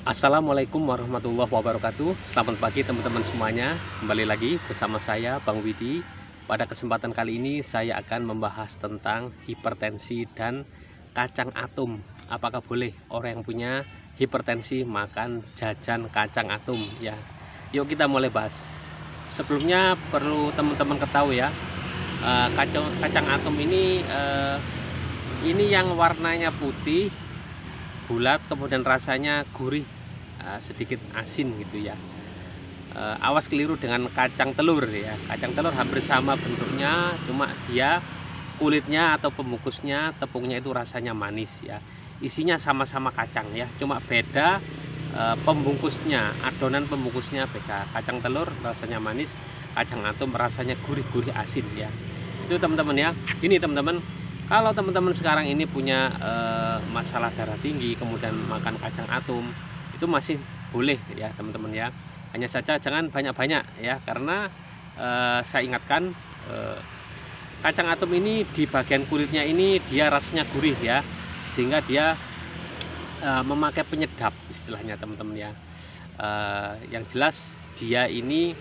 Assalamualaikum warahmatullahi wabarakatuh. Selamat pagi teman-teman semuanya. Kembali lagi bersama saya Bang Widi. Pada kesempatan kali ini saya akan membahas tentang hipertensi dan kacang atom. Apakah boleh orang yang punya hipertensi makan jajan kacang atom ya? Yuk kita mulai bahas. Sebelumnya perlu teman-teman ketahui ya, kacang atom ini yang warnanya putih, bulat, kemudian rasanya gurih, sedikit asin gitu ya. Awas keliru dengan kacang telur ya. Kacang telur hampir sama bentuknya, cuma dia kulitnya atau pembungkusnya, tepungnya itu rasanya manis ya. Isinya sama-sama kacang ya, cuma beda pembungkusnya, adonan pembungkusnya beda. Kacang telur rasanya manis, kacang atom rasanya gurih-gurih asin ya. Itu teman-teman ya. Ini teman-teman, kalau teman-teman sekarang ini punya masalah darah tinggi kemudian makan kacang atom, itu masih boleh ya teman-teman ya. Hanya saja jangan banyak-banyak ya, karena saya ingatkan, kacang atom ini di bagian kulitnya ini dia rasanya gurih ya, sehingga dia memakai penyedap istilahnya teman-teman ya. Yang jelas dia ini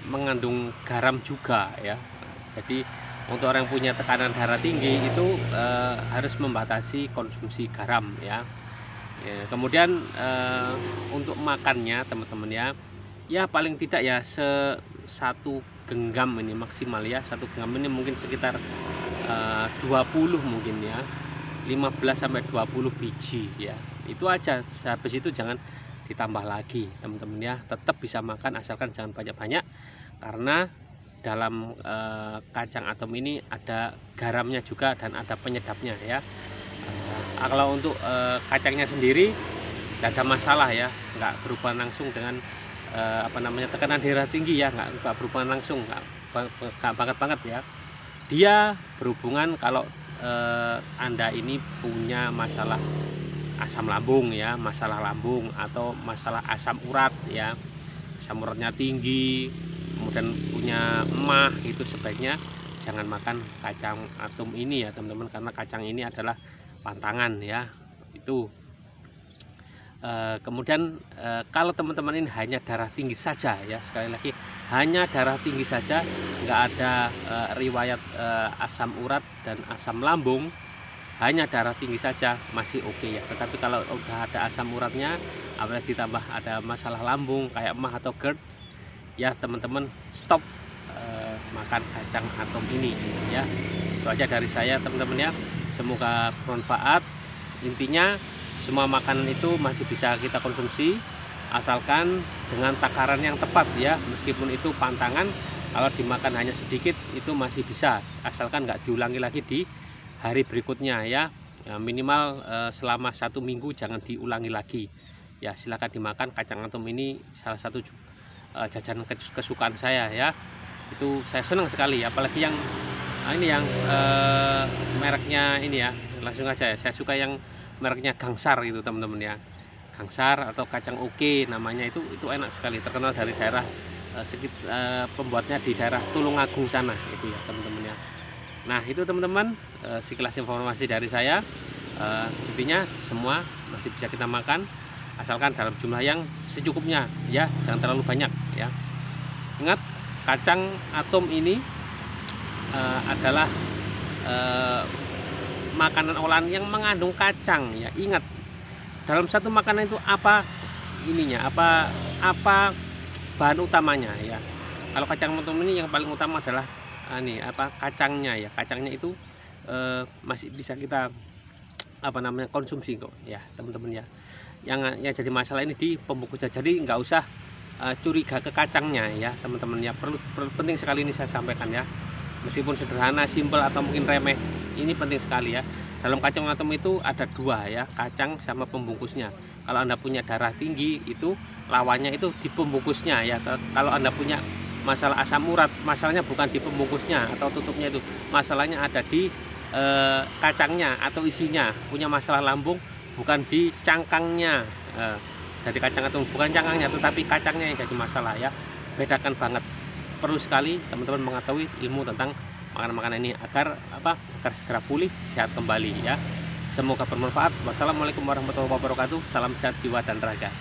mengandung garam juga ya. Jadi untuk orang yang punya tekanan darah tinggi itu harus membatasi konsumsi garam ya. Kemudian untuk makannya teman-teman ya, ya paling tidak ya satu genggam ini maksimal ya. Satu genggam ini mungkin sekitar 20 mungkin ya, 15 sampai 20 biji ya. Itu aja. Habis itu jangan ditambah lagi teman-teman ya. Tetap bisa makan asalkan jangan banyak-banyak, karena dalam kacang atom ini ada garamnya juga dan ada penyedapnya ya. Kalau untuk kacangnya sendiri tidak ada masalah ya, nggak berhubungan langsung dengan tekanan darah tinggi ya, nggak berhubungan langsung, nggak banget ya. Dia berhubungan kalau Anda ini punya masalah asam lambung ya, masalah lambung atau masalah asam urat ya, asam uratnya tinggi, kemudian punya emah, itu sebaiknya jangan makan kacang atom ini ya teman-teman, karena kacang ini adalah pantangan ya. Itu kemudian kalau teman-teman ini hanya darah tinggi saja ya, sekali lagi hanya darah tinggi saja, nggak ada riwayat asam urat dan asam lambung, hanya darah tinggi saja masih oke ya. Tetapi kalau udah ada asam uratnya, apalagi ditambah ada masalah lambung kayak emah atau GERD ya, teman-teman stop makan kacang atom ini ya. Itu aja dari saya teman-teman ya, semoga bermanfaat. Intinya semua makanan itu masih bisa kita konsumsi asalkan dengan takaran yang tepat ya. Meskipun itu pantangan, kalau dimakan hanya sedikit itu masih bisa, asalkan nggak diulangi lagi di hari berikutnya ya. Minimal selama 1 minggu jangan diulangi lagi ya. Silakan dimakan. Kacang atom ini salah satu jajanan kesukaan saya ya. Itu saya senang sekali, apalagi yang ini yang mereknya ini ya, langsung aja ya, saya suka yang mereknya Gangsar itu teman-teman ya. Gangsar atau kacang oke namanya, itu enak sekali, terkenal dari daerah pembuatnya di daerah Tulungagung sana itu ya teman-teman ya. Nah itu teman-teman, sekilas informasi dari saya. Intinya semua masih bisa kita makan asalkan dalam jumlah yang secukupnya ya, jangan terlalu banyak ya. Ingat, kacang atom ini adalah makanan olahan yang mengandung kacang ya. Ingat, dalam satu makanan itu apa ininya, apa bahan utamanya ya. Kalau kacang atom ini yang paling utama adalah kacangnya ya. Kacangnya itu masih bisa kita konsumsi kok ya teman-teman ya. Yang jadi masalah ini di pembungkusnya, jadi nggak usah curiga ke kacangnya ya teman-teman ya. Perlu penting sekali ini saya sampaikan ya, meskipun sederhana, simpel atau mungkin remeh, ini penting sekali ya. Dalam kacang atom itu ada dua ya, kacang sama pembungkusnya. Kalau Anda punya darah tinggi, itu lawannya itu di pembungkusnya ya. Kalau Anda punya masalah asam urat, masalahnya bukan di pembungkusnya atau tutupnya, itu masalahnya ada di kacangnya atau isinya. Punya masalah lambung, bukan di cangkangnya. Dari kacang atom bukan cangkangnya, tetapi kacangnya yang jadi masalah ya. Bedakan banget. Perlu sekali teman-teman mengetahui ilmu tentang makanan-makanan ini agar segera pulih, sehat kembali ya. Semoga bermanfaat. Wassalamualaikum warahmatullahi wabarakatuh. Salam sehat jiwa dan raga.